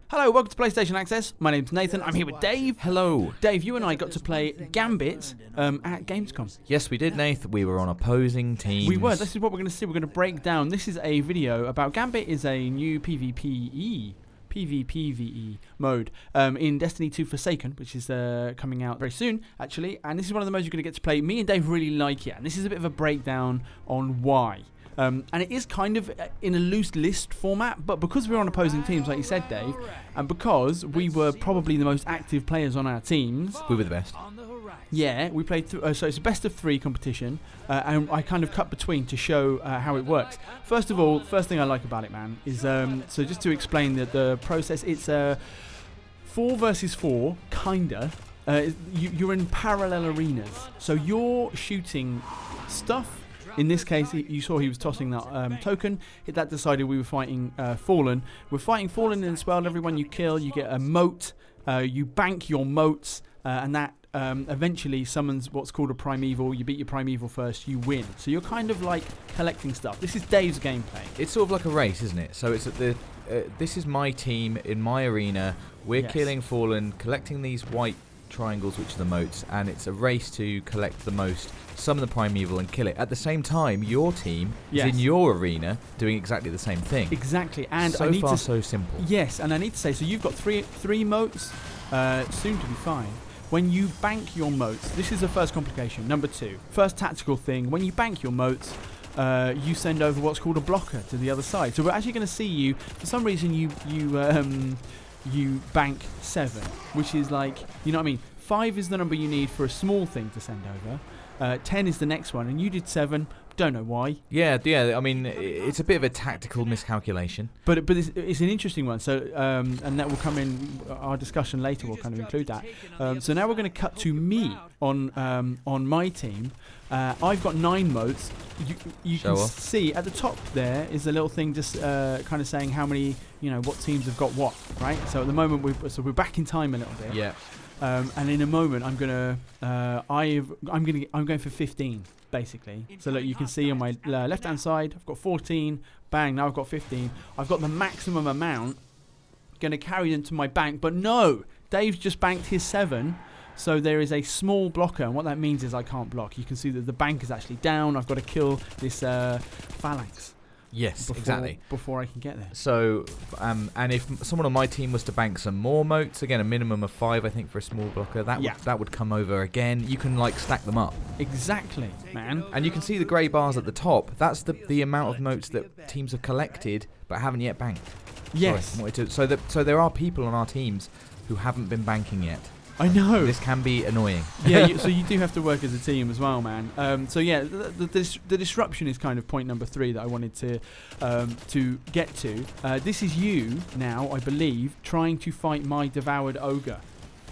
Hello, welcome to PlayStation Access. My name's Nathan. I'm here with Dave. Hello. Dave, you and I got to play Gambit at Gamescom. Yes, we did, Nath. We were on opposing teams. We were. This is what we're going to see. We're going to break down. This is a video about Gambit is a new PvPvE mode in Destiny 2 Forsaken, which is coming out very soon, actually. And this is one of the modes you're going to get to play. Me and Dave really like it. And this is a bit of a breakdown on why. And it is kind of in a loose list format, but because we're on opposing teams, like you said, Dave, and because we were probably the most active players on our teams. We were the best. Yeah, we played through, so it's a best of 3 competition, and I kind of cut between to show how it works. First of all, first thing I like about it, man, is, so just to explain the process, it's 4 versus 4, kinda. You're in parallel arenas, so you're shooting stuff. In this case, you saw he was tossing that token. That decided we were fighting Fallen. We're fighting Fallen in this world. Everyone you kill, you get a moat. You bank your moats, and that eventually summons what's called a primeval. You beat your primeval first, you win. So you're kind of like collecting stuff. This is Dave's gameplay. It's sort of like a race, isn't it? So it's at the. This is my team in my arena. We're killing Fallen, collecting these white triangles, which are the moats, and it's a race to collect the most, summon the primeval and kill it. At the same time, your team is in your arena doing exactly the same thing. Exactly, and so far so simple. Yes, and I need to say, so you've got three moats, soon to be 5. When you bank your moats, this is the first complication. Number 2, first tactical thing. When you bank your moats, you send over what's called a blocker to the other side. So we're actually going to see you. For some reason, you bank 7, which is like, you know what I mean? 5 is the number you need for a small thing to send over. 10 is the next one, and you did 7. Don't know why. Yeah. I mean, it's a bit of a tactical miscalculation. But it's an interesting one. So and that will come in our discussion later. We'll kind of include that. So now we're going to cut to me on my team. I've got 9 moats. You can see at the top there is a little thing just kind of saying how many, what teams have got what, right? So at the moment we're back in time a little bit. Yeah. And in a moment I'm going for 15 basically. So look, you can see on my left hand side I've got 14. Bang! Now I've got 15. I've got the maximum amount. Going to carry them to my bank, but no, Dave's just banked his 7. So there is a small blocker, and what that means is I can't block. You can see that the bank is actually down. I've got to kill this phalanx. Yes, exactly. Before I can get there. So, and if someone on my team was to bank some more moats, again, a minimum of 5, I think, for a small blocker, that would come over again. You can, like, stack them up. Exactly, man. And you can see the grey bars at the top. That's the amount of moats that teams have collected but haven't yet banked. Yes. Sorry, so there are people on our teams who haven't been banking yet. I know. This can be annoying. Yeah, so you do have to work as a team as well, man. So yeah, the disruption is kind of point number 3 that I wanted to get to. This is you now, I believe, trying to fight my devoured ogre.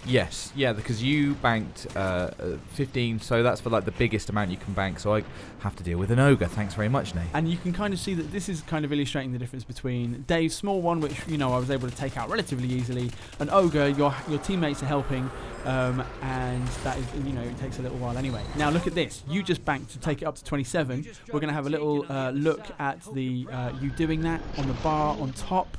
Yes, yeah, because you banked 15, so that's for like the biggest amount you can bank, so I have to deal with an ogre. Thanks very much, Nate. And you can kind of see that this is kind of illustrating the difference between Dave's small one, which, I was able to take out relatively easily, an ogre, your teammates are helping, and that is, it takes a little while anyway. Now look at this. You just banked to take it up to 27. We're going to have a little look at the you doing that on the bar on top.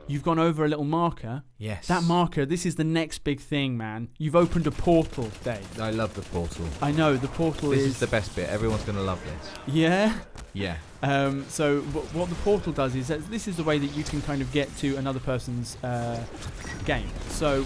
You've gone over a little marker. Yes. That marker, this is the next big thing, man. You've opened a portal, Dave. I love the portal. I know, the portal This is the best bit. Everyone's going to love this. Yeah? Yeah. So what the portal does is that this is the way that you can kind of get to another person's game. So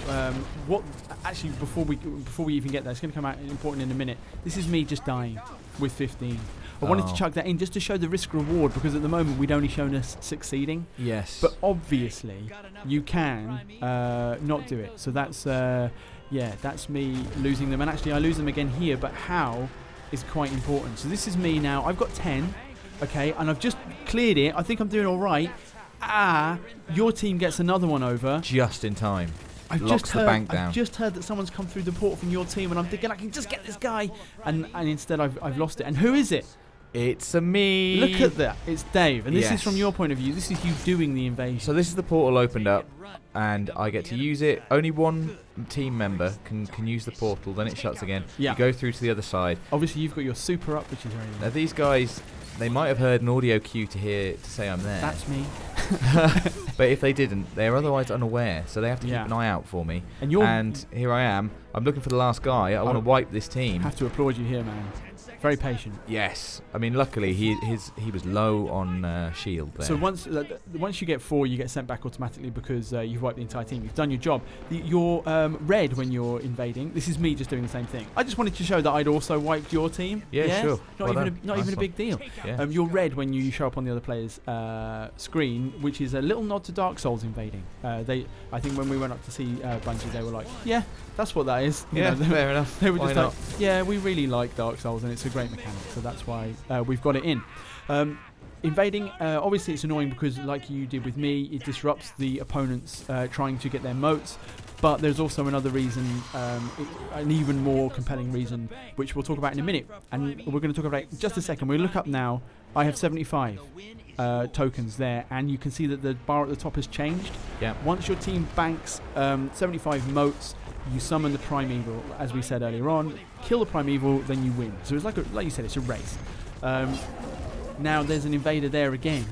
actually before we even get there, it's going to come out important in a minute. This is me just dying with 15. I wanted to chuck that in just to show the risk reward, because at the moment we'd only shown us succeeding. Yes. But obviously you can not do it. So that's that's me losing them, and actually I lose them again here. But how is quite important. So this is me now. I've got 10. Okay, and I've just cleared it. I think I'm doing all right. Your team gets another one over. Just in time. I've Locks the bank down. I've just heard that someone's come through the portal from your team, and I'm thinking I can just get this guy, and instead I've lost it. And who is it? It's a me. Look at that. It's Dave. And this is from your point of view. This is you doing the invasion. So this is the portal opened up, and I get to use it. Only one team member can use the portal, then it shuts again. Yeah. You go through to the other side. Obviously, you've got your super up, which is very nice. Now, these guys, they might have heard an audio cue to say I'm there. That's me. But if they didn't, they're otherwise unaware, so they have to keep an eye out for me. And here I am. I'm looking for the last guy. I want to wipe this team. I have to applaud you here, man. Very patient. Yes. I mean, luckily he was low on shield there. So once you get 4, you get sent back automatically because you've wiped the entire team. You've done your job. You're red when you're invading. This is me just doing the same thing. I just wanted to show that I'd also wiped your team. Yeah, sure. Not even a big deal. Yeah. You're red when you show up on the other player's screen, which is a little nod to Dark Souls invading. I think when we went up to see Bungie, they were like, yeah, that's what that is. Yeah, fair enough. They were just Why like, yeah, we really like Dark Souls and it's a great mechanic, so that's why we've got it in. Invading, obviously it's annoying because like you did with me, it disrupts the opponents trying to get their moats, but there's also another reason, an even more compelling reason, which we'll talk about in a minute, and we're going to talk about it in just a second. We'll look up now. I have 75 tokens there, and you can see that the bar at the top has changed. Yeah. Once your team banks 75 moats, you summon the Primeval, as we said earlier on, kill the Primeval, then you win. So it's like you said, it's a race. Now there's an invader there again.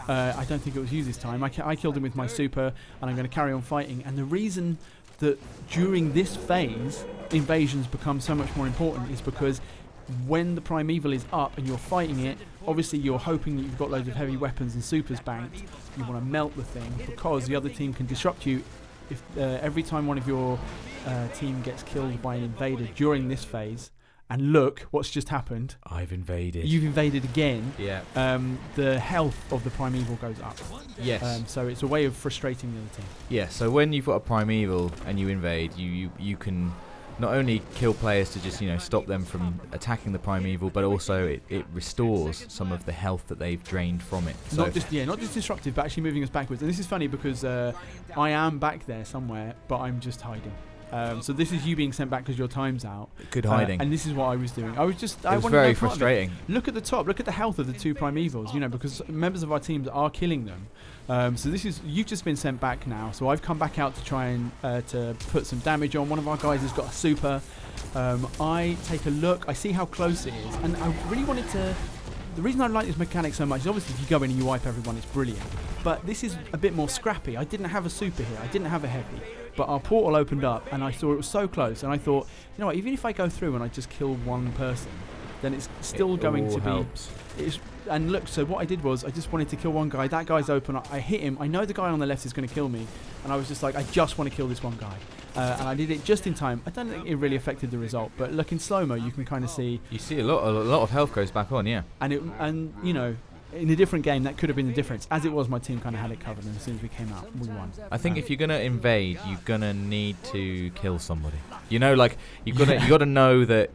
I don't think it was you this time. I killed him with my super, and I'm going to carry on fighting. And the reason that during this phase, invasions become so much more important is because when the Primeval is up and you're fighting it, obviously you're hoping that you've got loads of heavy weapons and supers banked. You want to melt the thing because the other team can disrupt you. If every time one of your team gets killed by an invader during this phase, and look what's just happened. I've invaded. You've invaded again. Yeah. The health of the Primeval goes up. Yes. So it's a way of frustrating the other team. Yeah. So when you've got a Primeval and you invade, you can not only kill players to just stop them from attacking the Primeval, but also it restores some of the health that they've drained from it. So not just disruptive, but actually moving us backwards. And this is funny because I am back there somewhere, but I'm just hiding. So this is you being sent back because your time's out. Good hiding. And this is what I was doing. It was very frustrating. Look at the top. Look at the health of the 2 Primevals. Because members of our teams are killing them. So you've just been sent back now. So I've come back out to try and to put some damage on. One of our guys has got a super. I take a look. I see how close it is, and I really wanted to. The reason I like this mechanic so much is obviously if you go in and you wipe everyone, it's brilliant. But this is a bit more scrappy. I didn't have a super here. I didn't have a heavy. But our portal opened up and I saw it was so close. And I thought, you know what, even if I go through and I just kill one person, then it's still going to helps. be... And look, so what I did was I just wanted to kill one guy. That guy's open. I hit him. I know the guy on the left is going to kill me. And I was just like, I just want to kill this one guy. And I did it just in time. I don't think it really affected the result. But look, in slow-mo, you can kind of see... You see a lot of health goes back on, yeah. And in a different game, that could have been the difference. As it was, my team kind of had it covered, and as soon as we came out, we won. I think if you're gonna invade, you're gonna need to kill somebody. You've got to know that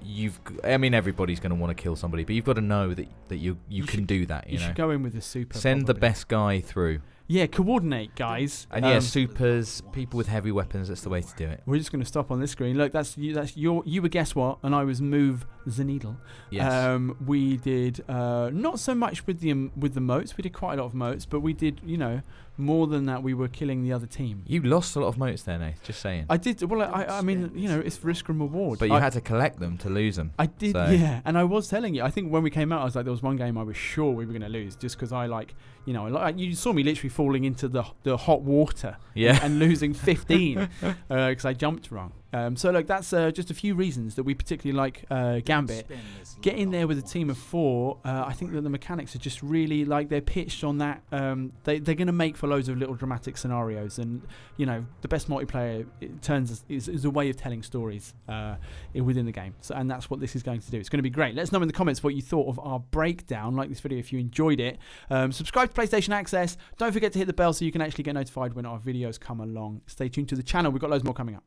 I mean, everybody's gonna want to kill somebody, but you've got to know that you can do that. You should go in with a super. Send the best guy through. Yeah, coordinate, guys. And supers, people with heavy weapons. That's the way to do it. We're just going to stop on this screen. Look, you were guess what, and I was move the needle. Yes. We did not so much with the moats. We did quite a lot of moats, but we did more than that. We were killing the other team. You lost a lot of moats there, Nath. Just saying. I did. Well, I mean, it's risk and reward. But you had to collect them to lose them. I did, yeah. And I was telling you. I think when we came out, I was like, there was one game I was sure we were going to lose, just because you saw me literally falling into the hot water. Yeah. And losing 15 because I jumped wrong. So look, that's just a few reasons that we particularly like Gambit. Get in there with a team of 4. I think that the mechanics are just really they're pitched on that. They're going to make for loads of little dramatic scenarios, and the best multiplayer is a way of telling stories within the game. So, and that's what this is going to do. It's going to be great. Let us know in the comments what you thought of our breakdown. Like this video if you enjoyed it. Subscribe to PlayStation Access. Don't forget to hit the bell so you can actually get notified when our videos come along. Stay tuned to the channel. We've got loads more coming up.